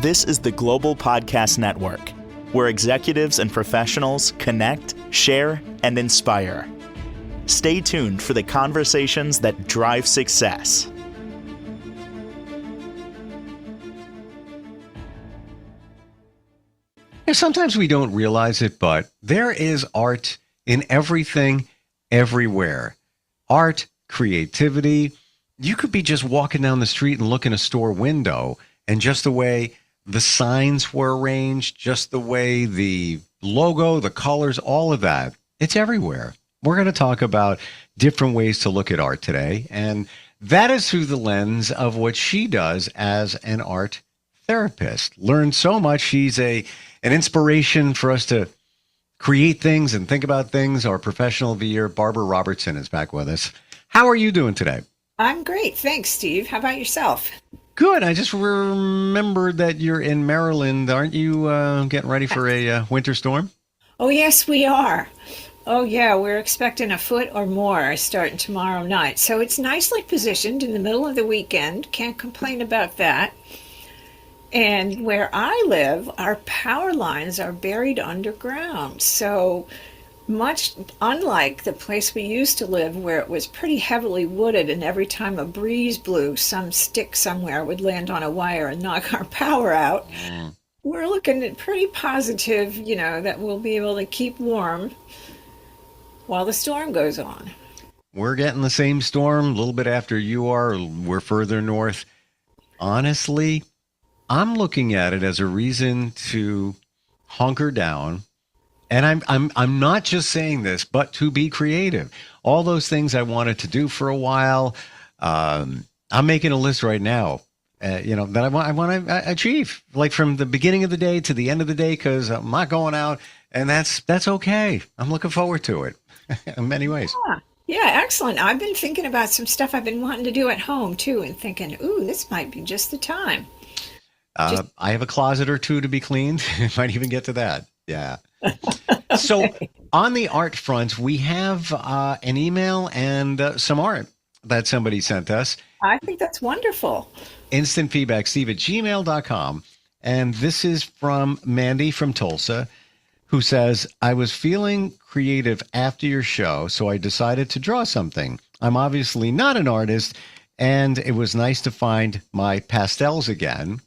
This is the Global Podcast Network, where executives and professionals connect, share, and inspire. Stay tuned for the conversations that drive success. Sometimes we don't realize it, but there is art in everything, everywhere. Art, creativity. You could be just walking down the street and look in a store window, and just the way the signs were arranged, just the way the logo, the colors, all of that, it's everywhere. We're going to talk about different ways to look at art today, and that is through the lens of what she does as an art therapist. Learned so much. She's an inspiration for us to create things and think about things. Our professional of the year, Barbara Robertson, is back with us. How are you doing today? I'm great. Thanks, Steve. How about yourself? Good. I just remembered that you're in Maryland. Aren't you getting ready for a winter storm? Oh, yes, we are. Oh, yeah, we're expecting a foot or more starting tomorrow night. So it's nicely positioned in the middle of the weekend. Can't complain about that. And where I live, our power lines are buried underground. So much unlike the place we used to live, where it was pretty heavily wooded, and every time a breeze blew, some stick somewhere would land on a wire and knock our power out. We're looking at pretty positive, that we'll be able to keep warm while the storm goes on. We're getting the same storm a little bit after you are. We're further north. Honestly, I'm looking at it as a reason to hunker down. And I'm not just saying this, but to be creative. All those things I wanted to do for a while. I'm making a list right now, that I want to achieve, like from the beginning of the day to the end of the day, because I'm not going out, and that's okay. I'm looking forward to it in many ways. Yeah, excellent. I've been thinking about some stuff I've been wanting to do at home too, and thinking, ooh, this might be just the time. I have a closet or two to be cleaned. Might even get to that. Yeah. So on the art front, we have an email and some art that somebody sent us. I think that's wonderful. Instant feedback, steve@gmail.com. And this is from Mandy from Tulsa, who says, I was feeling creative after your show, so I decided to draw something. I'm obviously not an artist, and it was nice to find my pastels again.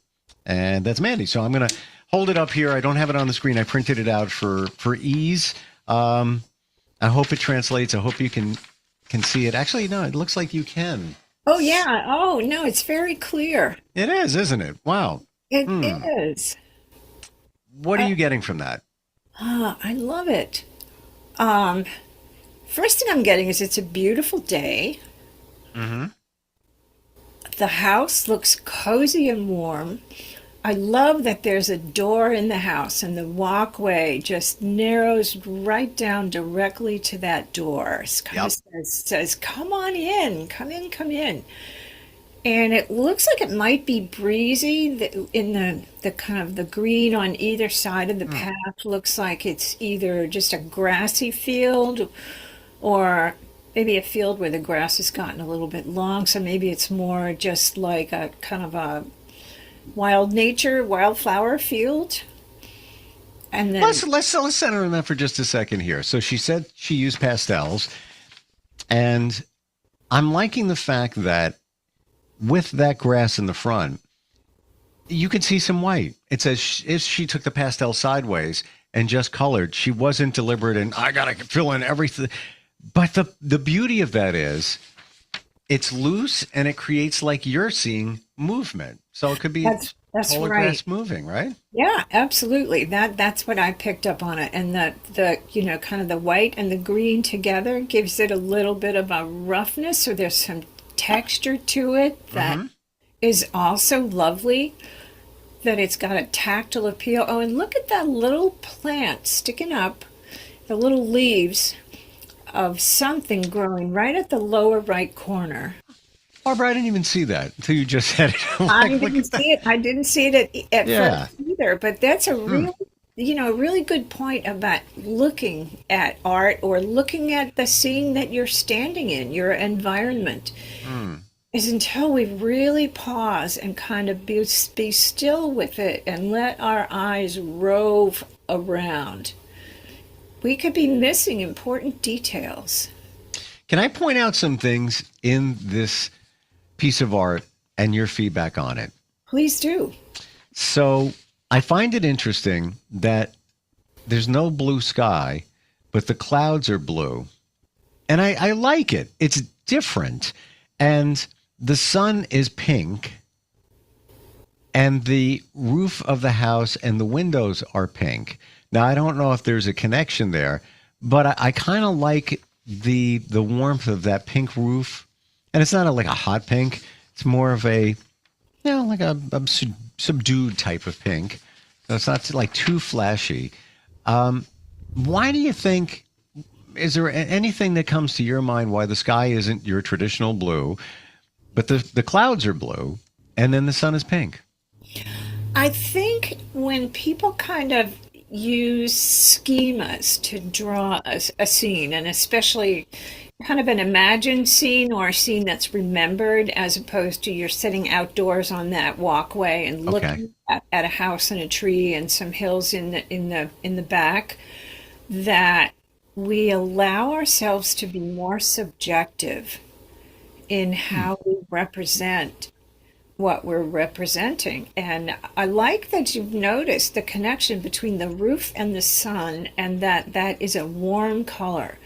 And that's Mandy. So I'm going to hold it up here. I don't have it on the screen. I printed it out for ease. I hope it translates. I hope you can see it. Actually, no, it looks like you can. Oh, yeah. Oh, no, it's very clear. It is, isn't it? Wow. It is. What are you getting from that? I love it. First thing I'm getting is it's a beautiful day. Mm-hmm. The house looks cozy and warm. I love that there's a door in the house and the walkway just narrows right down directly to that door. It kind of says, come on in, come in, come in. And it looks like it might be breezy in the kind of the green on either side of the path. Looks like it's either just a grassy field or maybe a field where the grass has gotten a little bit long. So maybe it's more just like a kind of a wildflower field. And then let's center on that for just a second here. So she said she used pastels, and I'm liking the fact that with that grass in the front, you can see some white. It says if she took the pastel sideways and just colored, she wasn't deliberate and I gotta fill in everything. But the beauty of that is it's loose and it creates, like you're seeing, movement. So it could be that's whole right. grass moving, right? Yeah, absolutely. That's what I picked up on it. And the kind of the white and the green together gives it a little bit of a roughness. So there's some texture to it that is also lovely. That it's got a tactile appeal. Oh, and look at that little plant sticking up, the little leaves of something growing right at the lower right corner. Barbara, I didn't even see that until you just said it. I didn't see it at first either, but that's a really good point about looking at art or looking at the scene that you're standing in, your environment. is until we really pause and kind of be still with it and let our eyes rove around, we could be missing important details. Can I point out some things in this piece of art and your feedback on it? Please do. So I find it interesting that there's no blue sky, but the clouds are blue. And I like it. It's different. And the sun is pink. And the roof of the house and the windows are pink. Now, I don't know if there's a connection there, but I kind of like the warmth of that pink roof. And it's not like a hot pink. It's more of a, like a subdued type of pink. So it's not like too flashy. Why do you think, is there anything that comes to your mind why the sky isn't your traditional blue, but the clouds are blue and then the sun is pink? I think when people kind of use schemas to draw a scene, and especially kind of an imagined scene or a scene that's remembered, as opposed to you're sitting outdoors on that walkway and looking at a house and a tree and some hills in the back, that we allow ourselves to be more subjective in how we represent what we're representing. And I like that you've noticed the connection between the roof and the sun, and that is a warm color.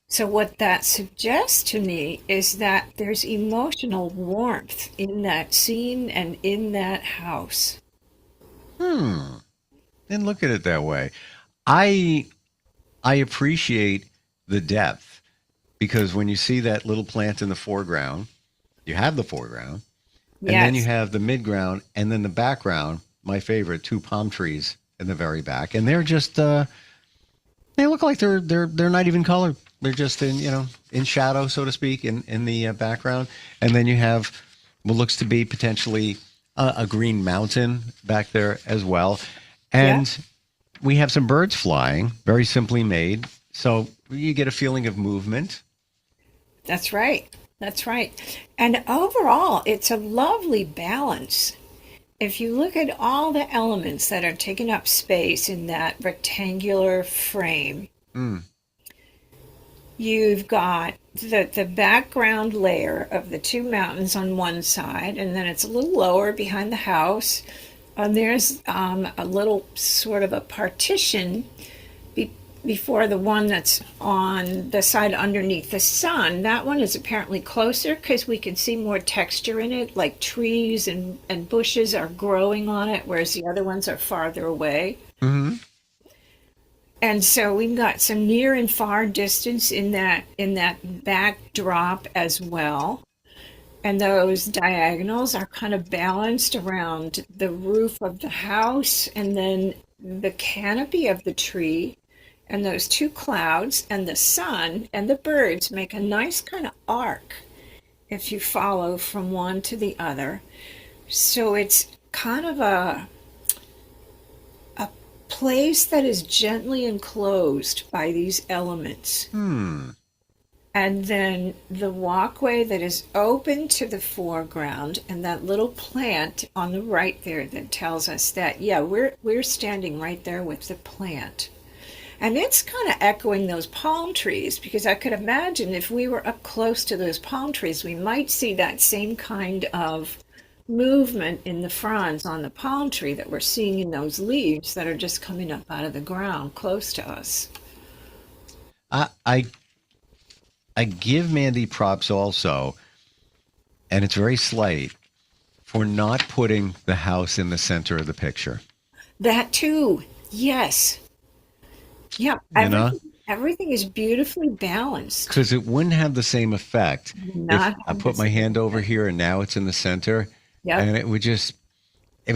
So what that suggests to me is that there's emotional warmth in that scene and in that house. Didn't look at it that way. I appreciate the depth, because when you see that little plant in the foreground, you have the foreground, and then you have the midground, and then the background, my favorite, 2 palm trees in the very back. And they're just, they look like they're not even colored. They're just in shadow, so to speak, in the background. And then you have what looks to be potentially a green mountain back there as well. And we have some birds flying, very simply made. So you get a feeling of movement. That's right. That's right. And overall, it's a lovely balance. If you look at all the elements that are taking up space in that rectangular frame, you've got the background layer of the 2 mountains on one side, and then it's a little lower behind the house. And there's a little sort of a partition before the one that's on the side underneath the sun. That one is apparently closer because we can see more texture in it, like trees and bushes are growing on it, whereas the other ones are farther away. Mm-hmm. And so we've got some near and far distance in that backdrop as well. And those diagonals are kind of balanced around the roof of the house and then the canopy of the tree. And those 2 clouds and the sun and the birds make a nice kind of arc if you follow from one to the other. So it's kind of a place that is gently enclosed by these elements. And then the walkway that is open to the foreground, and that little plant on the right there that tells us that, we're standing right there with the plant. And it's kind of echoing those palm trees, because I could imagine if we were up close to those palm trees, we might see that same kind of movement in the fronds on the palm tree that we're seeing in those leaves that are just coming up out of the ground close to us. I give Mandy props also, and it's very slight, for not putting the house in the center of the picture. That too, yes. Yeah, everything is beautifully balanced. Because it wouldn't have the same effect if I put my hand over here and now it's in the center. Yep. And it would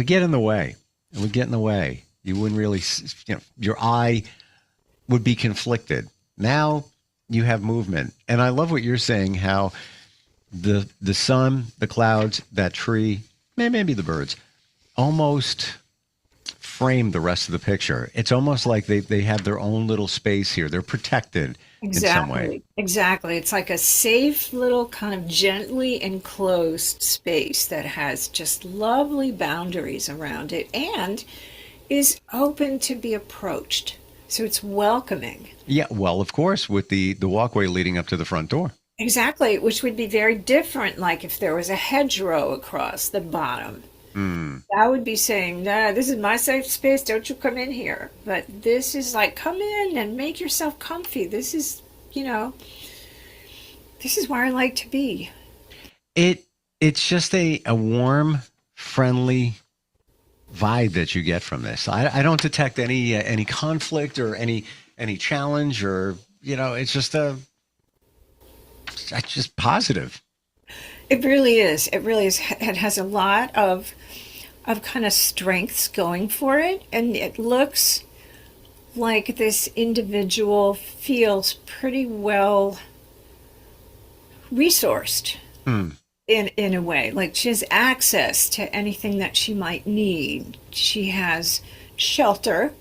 get in the way. It would get in the way. You wouldn't really, your eye would be conflicted. Now you have movement. And I love what you're saying, how the sun, the clouds, that tree, maybe the birds, almost frame the rest of the picture. It's almost like they have their own little space here. They're protected in some way. Exactly. It's like a safe little kind of gently enclosed space that has just lovely boundaries around it and is open to be approached. So it's welcoming. Yeah, well, of course, with the walkway leading up to the front door. Exactly, which would be very different, like if there was a hedgerow across the bottom. That would be saying, nah, this is my safe space, don't you come in here. But this is like, come in and make yourself comfy. This is, this is where I like to be. It's just a warm, friendly vibe that you get from this. I don't detect any conflict or any challenge or it's just positive. It really is. It really is. It has a lot of kind of strengths going for it, and it looks like this individual feels pretty well resourced in a way. Like she has access to anything that she might need. She has shelter.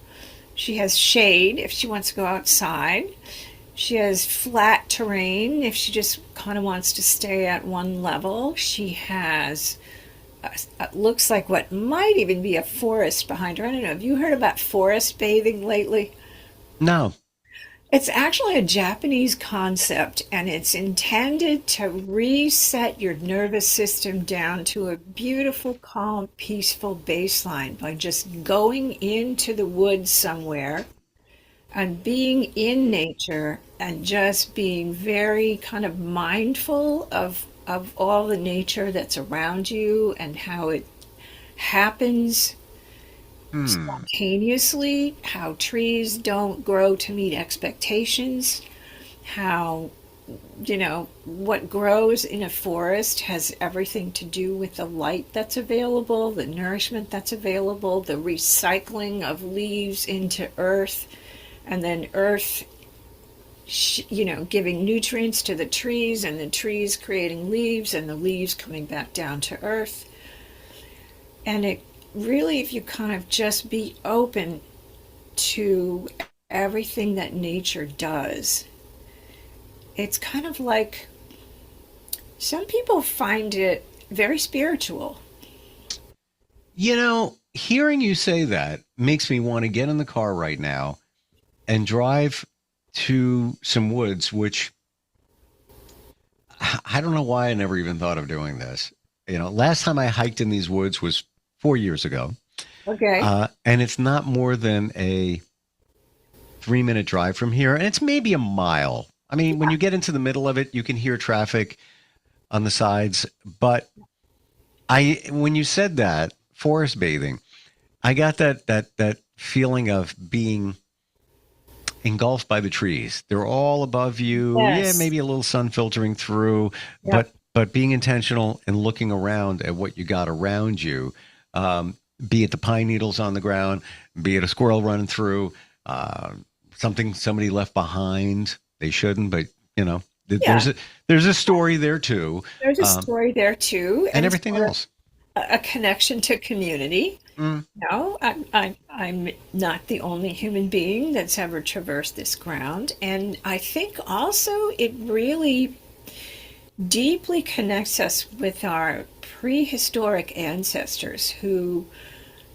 She has shade if she wants to go outside. She has flat terrain if she just kind of wants to stay at one level. She has, looks like what might even be a forest behind her. I don't know. Have you heard about forest bathing lately? No. It's actually a Japanese concept, and it's intended to reset your nervous system down to a beautiful, calm, peaceful baseline by just going into the woods somewhere and being in nature and just being very kind of mindful of all the nature that's around you and how it happens spontaneously, how trees don't grow to meet expectations, how, what grows in a forest has everything to do with the light that's available, the nourishment that's available, the recycling of leaves into earth, and then earth, giving nutrients to the trees, and the trees creating leaves, and the leaves coming back down to earth. And it really, if you kind of just be open to everything that nature does, it's kind of like some people find it very spiritual. Hearing you say that makes me want to get in the car right now and drive to some woods, which I don't know why I never even thought of doing this. Last time I hiked in these woods was 4 years ago. Okay. And it's not more than a 3-minute drive from here. And it's maybe a mile. I mean, when you get into the middle of it, you can hear traffic on the sides. But when you said that, forest bathing, I got that feeling of being engulfed by the trees. They're all above you. Yes. Yeah, maybe a little sun filtering through, but being intentional and looking around at what you got around you, be it the pine needles on the ground, be it a squirrel running through, something somebody left behind. They shouldn't, but there's a story there too. There's a story there too, and everything else. A connection to community. No, I'm not the only human being that's ever traversed this ground. And I think also it really deeply connects us with our prehistoric ancestors who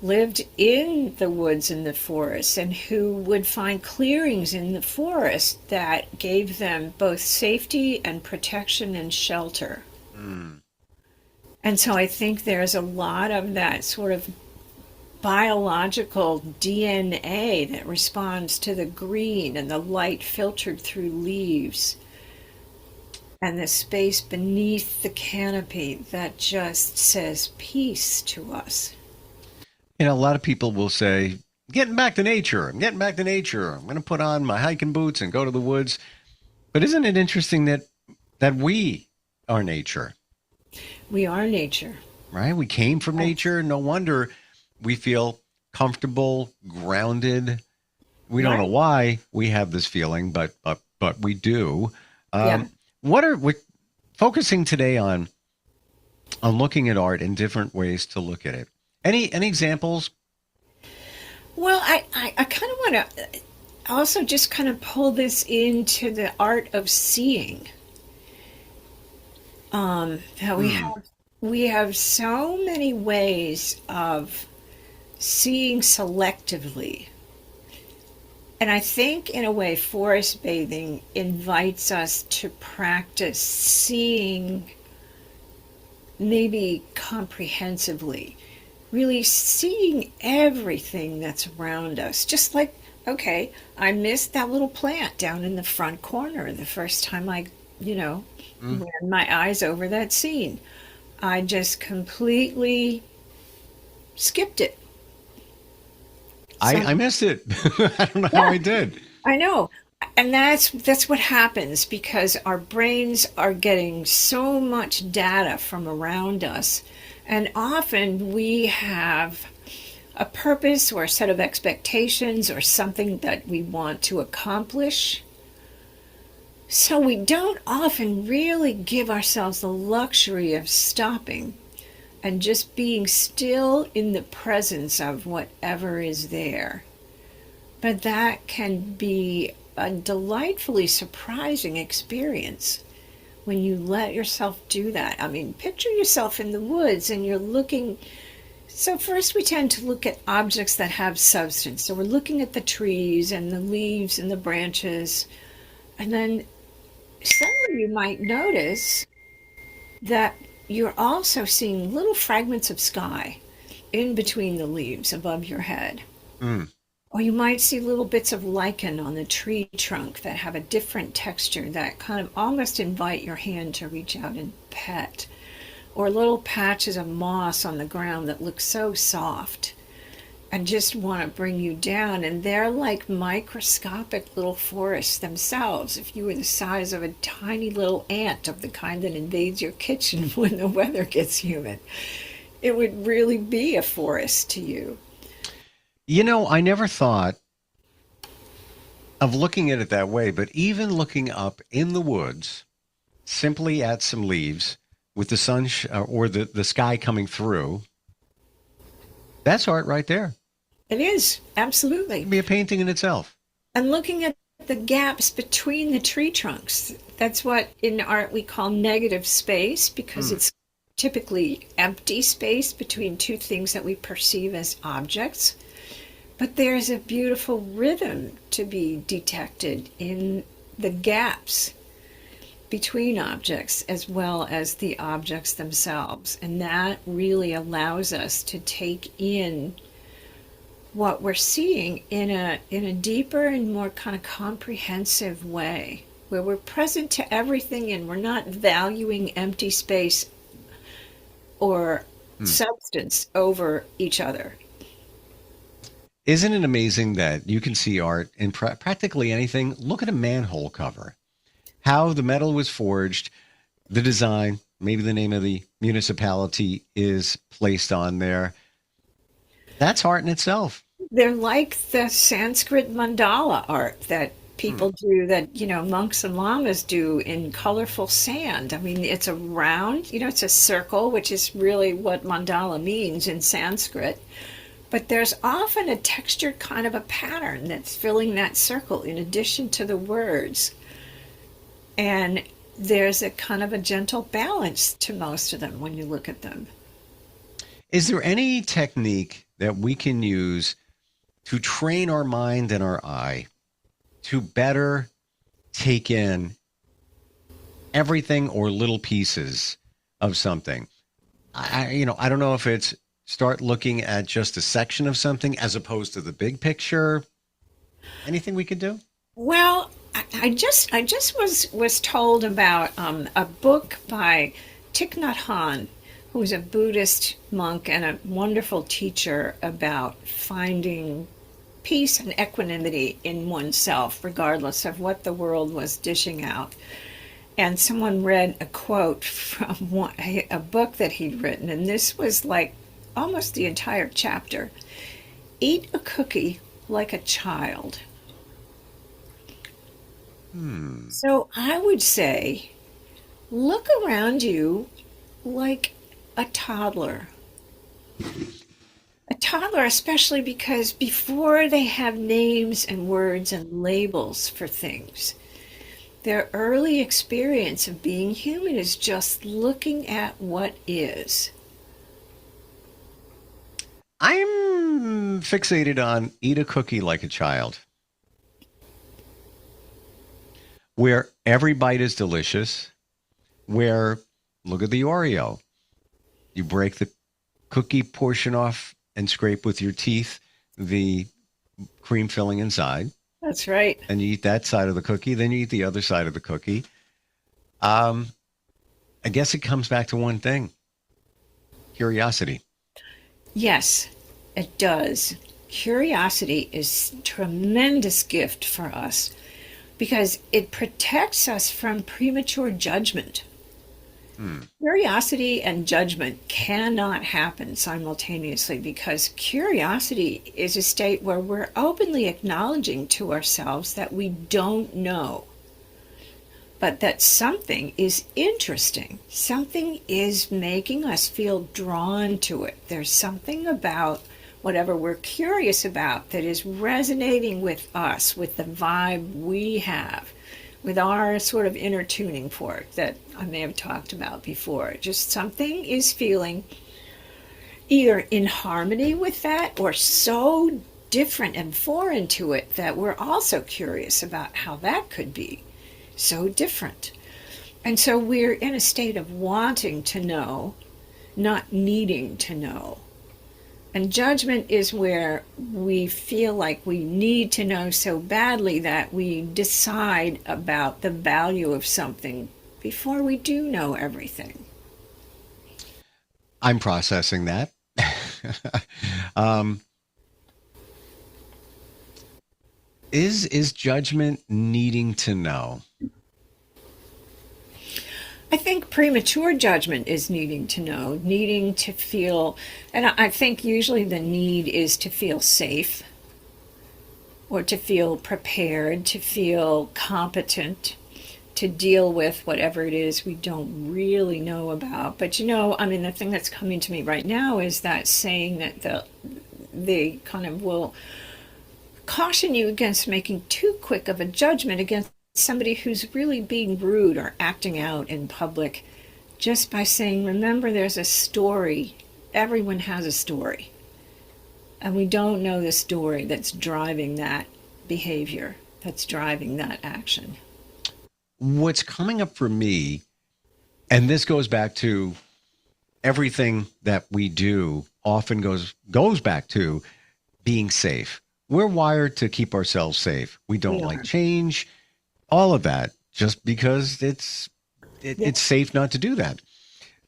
lived in the woods and the forests and who would find clearings in the forest that gave them both safety and protection and shelter. And so I think there's a lot of that sort of biological DNA that responds to the green and the light filtered through leaves and the space beneath the canopy that just says peace to us. A lot of people will say, getting back to nature. I'm getting back to nature. I'm going to put on my hiking boots and go to the woods. But isn't it interesting that we are nature? We are nature. Right? We came from nature. No wonder we feel comfortable, grounded. We don't know why we have this feeling, but we do. We're focusing today on looking at art in different ways to look at it. Any examples? Well, I kind of want to also just kind of pull this into the art of seeing. That Hmm. we have so many ways of seeing selectively. And I think, in a way, forest bathing invites us to practice seeing maybe comprehensively, really seeing everything that's around us. Just like, okay, I missed that little plant down in the front corner the first time I, you know, Mm. ran my eyes over that scene. I just completely skipped it. I So, missed it. I don't know how yeah, I did. I know. And that's what happens because our brains are getting so much data from around us. And often we have a purpose or a set of expectations or something that we want to accomplish. So we don't often really give ourselves the luxury of stopping and just being still in the presence of whatever is there. But that can be a delightfully surprising experience when you let yourself do that. I mean, picture yourself in the woods and you're looking. So, first, we tend to look at objects that have substance. So, we're looking at the trees and the leaves and the branches. And then suddenly you might notice that you're also seeing little fragments of sky in between the leaves above your head. Mm. Or you might see little bits of lichen on the tree trunk that have a different texture that kind of almost invite your hand to reach out and pet. Or little patches of moss on the ground that look so soft and just want to bring you down. And they're like microscopic little forests themselves. If you were the size of a tiny little ant of the kind that invades your kitchen when the weather gets humid, it would really be a forest to you. You know, I never thought of looking at it that way, but even looking up in the woods, simply at some leaves with the sun or the sky coming through, that's art right there. It is, It absolutely. can be a painting in itself. And looking at the gaps between the tree trunks. That's what in art we call negative space because Mm. it's typically empty space between two things that we perceive as objects. But there's a beautiful rhythm to be detected in the gaps between objects as well as the objects themselves. And that really allows us to take in what we're seeing in a deeper and more kind of comprehensive way where we're present to everything and we're not valuing empty space or Mm. substance over each other. Isn't it amazing that you can see art in practically anything? Look at a manhole cover. How the metal was forged, the design, maybe the name of the municipality is placed on there. That's art in itself. They're like the Sanskrit mandala art that Hmm. people do, that, monks and lamas do in colorful sand. I mean, it's a round, it's a circle, which is really what mandala means in Sanskrit. But there's often a textured kind of a pattern that's filling that circle in addition to the words. And there's a kind of a gentle balance to most of them when you look at them. Is there any technique that we can use to train our mind and our eye to better take in everything or little pieces of something? I don't know if it's start looking at just a section of something as opposed to the big picture. Anything we could do? Well, I just was told about a book by Thich Nhat Hanh, who is a Buddhist monk and a wonderful teacher about finding peace and equanimity in oneself, regardless of what the world was dishing out. And someone read a quote from a book that he'd written, and this was like almost the entire chapter. Eat a cookie like a child. Hmm. So I would say, look around you like a toddler. A toddler, especially because before they have names and words and labels for things, their early experience of being human is just looking at what is. I'm fixated on eat a cookie like a child, where every bite is delicious, where look at the Oreo. You break the cookie portion off and scrape with your teeth the cream filling inside, That's right. and you eat that side of the cookie, then you eat the other side of the cookie. I guess it comes back to one thing: curiosity. Yes, it does. Curiosity is a tremendous gift for us because it protects us from premature judgment. Curiosity and judgment cannot happen simultaneously because curiosity is a state where we're openly acknowledging to ourselves that we don't know, but that something is interesting. Something is making us feel drawn to it. There's something about whatever we're curious about that is resonating with us, with the vibe we have, with our sort of inner tuning fork that I may have talked about before. Just something is feeling either in harmony with that or so different and foreign to it that we're also curious about how that could be so different. And so we're in a state of wanting to know, not needing to know. And judgment is where we feel like we need to know so badly that we decide about the value of something before we do know everything. I'm processing that. um, is judgment needing to know? I think premature judgment is needing to know, needing to feel, and I think usually the need is to feel safe or to feel prepared, to feel competent to deal with whatever it is we don't really know about. But the thing that's coming to me right now is that saying that they kind of will caution you against making too quick of a judgment against somebody who's really being rude or acting out in public just by saying, remember, there's a story. Everyone has a story. And we don't know the story that's driving that behavior, that's driving that action. What's coming up for me, and this goes back to everything that we do, often goes back to being safe. We're wired to keep ourselves safe. We don't like change, all of that, just because it's safe not to do that.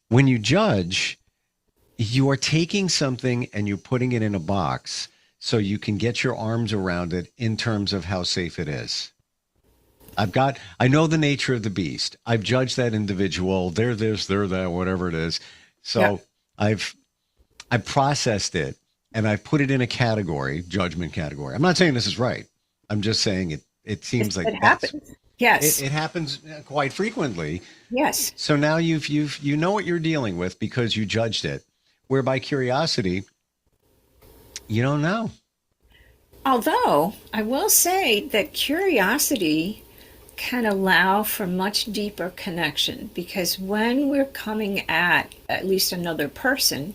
When you judge, you are taking something and you're putting it in a box so you can get your arms around it in terms of how safe it is. I know the nature of the beast. I've judged that individual. They're this, they're that, whatever it is. So I've processed it and I've put it in a category, judgment category. I'm not saying this is right. I'm just saying it seems like it happens. Yes. It happens quite frequently. Yes. So now you know what you're dealing with because you judged it. Whereby curiosity, you don't know. Although I will say that curiosity can allow for much deeper connection, because when we're coming at least another person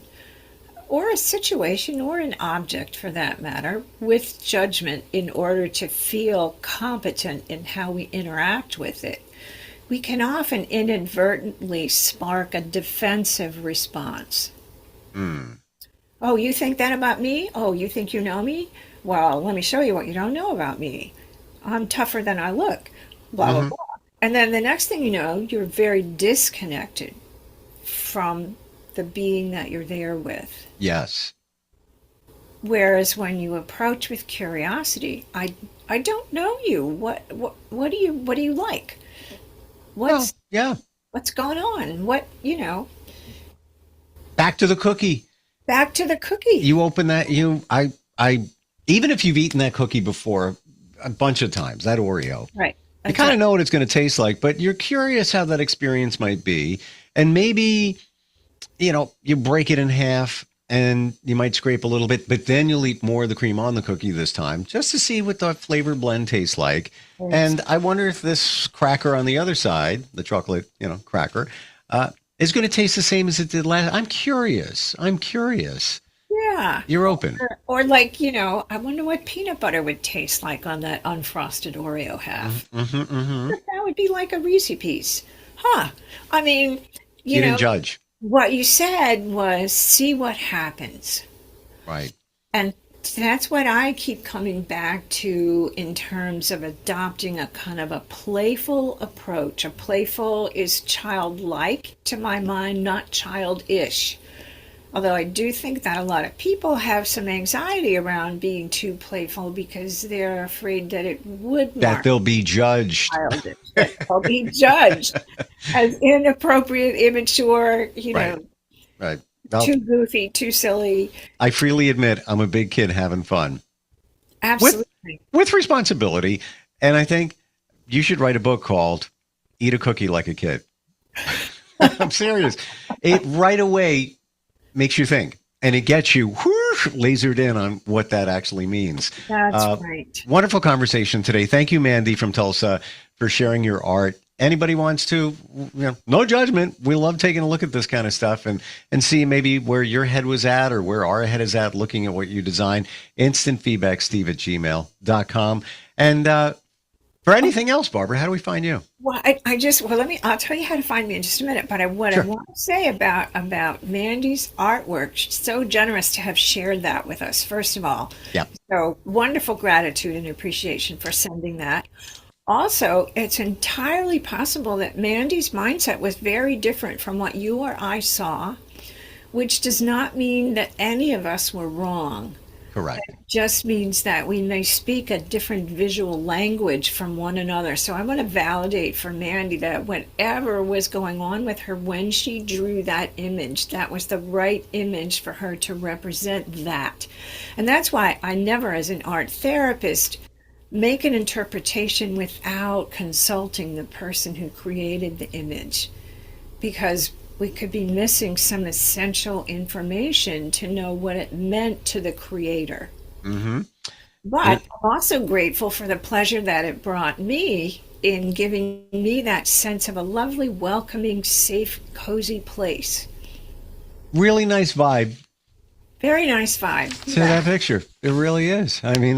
or a situation or an object for that matter with judgment in order to feel competent in how we interact with it, we can often inadvertently spark a defensive response. Oh, you think that about me? Oh, you think you know me? Well, let me show you what you don't know about me. I'm tougher than I look. Blah, blah, blah. And then the next thing you know, you're very disconnected from the being that you're there with. Yes. Whereas when you approach with curiosity, I don't know you. What do you like? What's going on? Back to the cookie. Back to the cookie. You open that, I even if you've eaten that cookie before a bunch of times, that Oreo. Right. You kind of know what it's going to taste like, but you're curious how that experience might be. And maybe, you break it in half and you might scrape a little bit, but then you'll eat more of the cream on the cookie this time just to see what the flavor blend tastes like. And I wonder if this cracker on the other side, the chocolate, cracker, is going to taste the same as it did last. I'm curious. Yeah. You're open. Or like, I wonder what peanut butter would taste like on that unfrosted Oreo half. That would be like a Reese piece. Huh. I mean, You didn't judge. what you said was see what happens. Right. And that's what I keep coming back to in terms of adopting a kind of a playful approach. A playful is childlike to my mind, not childish. Although I do think that a lot of people have some anxiety around being too playful because they're afraid that it would That mark they'll be judged. childish. That they'll be judged as inappropriate, immature, Right. Well, too goofy, too silly. I freely admit I'm a big kid having fun Absolutely. with responsibility. And I think you should write a book called Eat a Cookie Like a Kid. I'm serious. It right away makes you think, and it gets you whoosh, lasered in on what that actually means. That's right. Wonderful conversation today. Thank you, Mandy from Tulsa, for sharing your art. Anybody wants to, no judgment. We love taking a look at this kind of stuff and see maybe where your head was at or where our head is at looking at what you design. Instant feedback, steve@gmail.com. And for anything else, Barbara, how do we find you? Well, I'll tell you how to find me in just a minute. But I want to say about Mandy's artwork, she's so generous to have shared that with us, first of all. Yep. So wonderful gratitude and appreciation for sending that. Also, it's entirely possible that Mandy's mindset was very different from what you or I saw, which does not mean that any of us were wrong. Correct. It just means that we may speak a different visual language from one another. So I want to validate for Mandy that whatever was going on with her when she drew that image, that was the right image for her to represent that. And that's why I never, as an art therapist, make an interpretation without consulting the person who created the image, because we could be missing some essential information to know what it meant to the creator. Mm-hmm. But I'm also grateful for the pleasure that it brought me in giving me that sense of a lovely, welcoming, safe, cozy place. Really nice vibe. Very nice vibe. To that picture. It really is. I mean,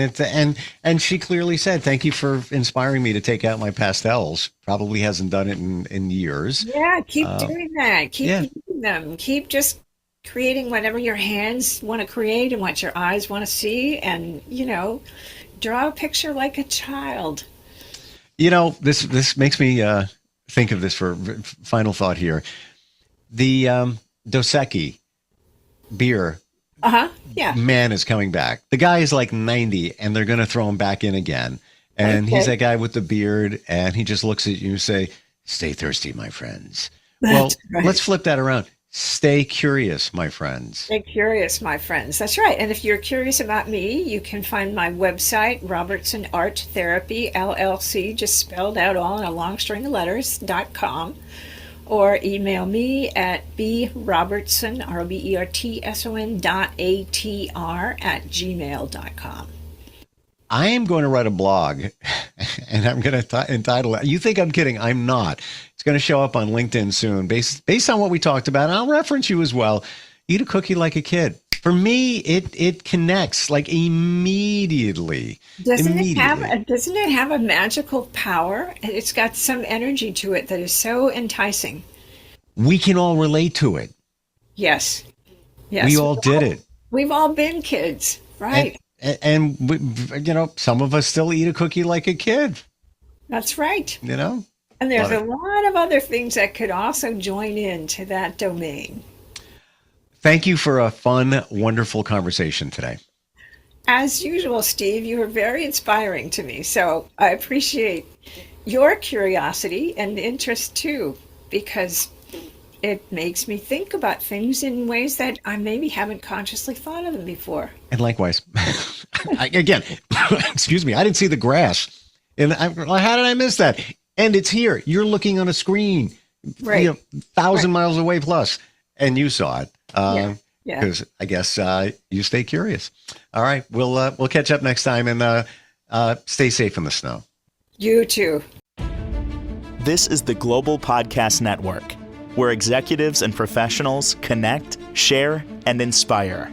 and she clearly said, thank you for inspiring me to take out my pastels. Probably hasn't done it in years. Yeah, keep doing that. Keep using them. Keep just creating whatever your hands want to create and what your eyes want to see. And, draw a picture like a child. This makes me think of this for final thought here. The Dos Equis beer Yeah. man is coming back. The guy is like 90 and they're going to throw him back in again. And he's that guy with the beard and he just looks at you and say, stay thirsty, my friends. That's right. Let's flip that around. Stay curious, my friends. Stay curious, my friends. That's right. And if you're curious about me, you can find my website, Robertson Art Therapy, LLC, just spelled out all in a long string of letters.com. Or email me at brobertson, robertson.atr@gmail.com. I am going to write a blog and I'm going to entitle it. You think I'm kidding? I'm not. It's going to show up on LinkedIn soon based on what we talked about. And I'll reference you as well. Eat a cookie like a kid. For me, it connects like immediately. Doesn't it have a magical power? It's got some energy to it that is so enticing. We can all relate to it. Yes. We all did it. We've all been kids, right? And some of us still eat a cookie like a kid. That's right. And there's a lot of other things that could also join into that domain. Thank you for a fun, wonderful conversation today. As usual, Steve, you were very inspiring to me. So I appreciate your curiosity and interest too, because it makes me think about things in ways that I maybe haven't consciously thought of them before. And likewise, again, excuse me, I didn't see the grass. And how did I miss that? And it's here. You're looking on a screen, right? 1,000 miles away plus, and you saw it. Yeah. because I guess you stay curious. All right, we'll catch up next time, and stay safe in the snow. You too. This is the Global Podcast Network, where executives and professionals connect, share, and inspire.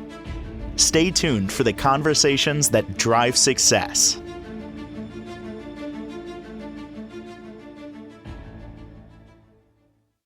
Stay tuned for the conversations that drive success.